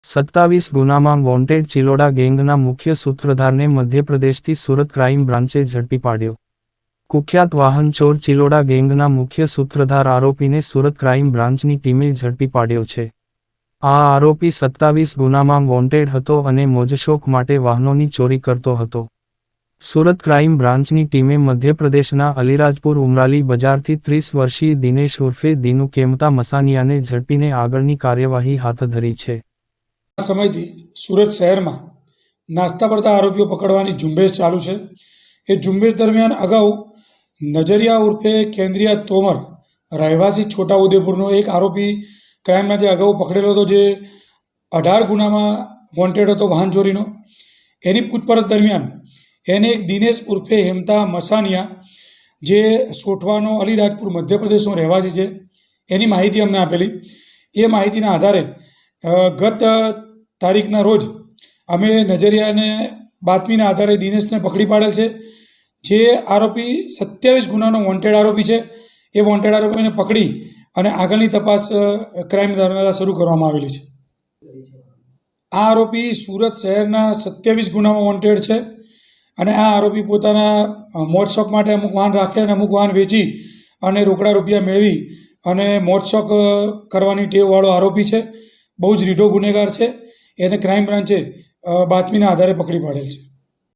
27 ગુનામાં વોન્ટેડ ચિલોડા ગેંગના મુખ્ય સૂત્રધારને મધ્યપ્રદેશથી સુરત ક્રાઇમ બ્રાન્ચે ઝડપી પાડ્યો. કુખ્યાત વાહન ચોર ચિલોડા ગેંગના મુખ્ય સૂત્રધાર આરોપીને સુરત ક્રાઇમ બ્રાન્ચની ટીમે ઝડપી પાડ્યો છે. આ આરોપી 27 ગુનામાં વોન્ટેડ હતો અને મોજશોખ માટે વાહનોની ચોરી કરતો હતો. સુરત ક્રાઇમ બ્રાન્ચની ટીમે મધ્યપ્રદેશના અલીરાજપુર ઉમરાલી બજારથી 30 વર્ષીય દિનેશ ઉર્ફે દિનુ કેમતા મસાનિયાને ઝડપીને આગળની કાર્યવાહી હાથ ધરી છે. સમયથી સુરત શહેરમાં નાસ્તા પડતા આરોપીઓ પકડવાની ઝુંબેશ ચાલુ છે. એ ઝુંબેશ દરમિયાન અગાઉ નજરિયા ઉર્ફે કેન્દ્રિયા તોમર રહેવાસી છોટાઉદેપુરનો એક આરોપી ક્રાઇમમાં જે અગાઉ પકડેલો હતો, જે 18 ગુનામાં વોન્ટેડ હતો વાહન ચોરીનો. એની પૂછપરછ દરમિયાન એને એક દિનેશ ઉર્ફે હેમતા મસાનિયા, જે સોઠવાનો અલીરાજપુર મધ્યપ્રદેશનો રહેવાસી છે, એની માહિતી અમને આપેલી. એ માહિતીના આધારે ગત તારીખના રોજ અમે નજરિયાને બાતમીના આધારે દિનેશને પકડી પાડેલ છે. જે આરોપી 27 ગુનાનો વોન્ટેડ આરોપી છે, એ વોન્ટેડ આરોપીને પકડી અને આગળની તપાસ ક્રાઇમ દ્વારા શરૂ કરવામાં આવેલી છે. આ આરોપી સુરત શહેરના 27 ગુનામાં વોન્ટેડ છે અને આ આરોપી પોતાના મોજશોખ માટે અમુક વાહન રાખે અને અમુક વાહન વેચી અને રોકડા રૂપિયા મેળવી અને મોજશોખ કરવાની ટેવવાળો આરોપી છે. બહુ જ રીઢો ગુનેગાર છે. એને ક્રાઇમ બ્રાન્ચે બાતમીના આધારે પકડી પાડેલ છે.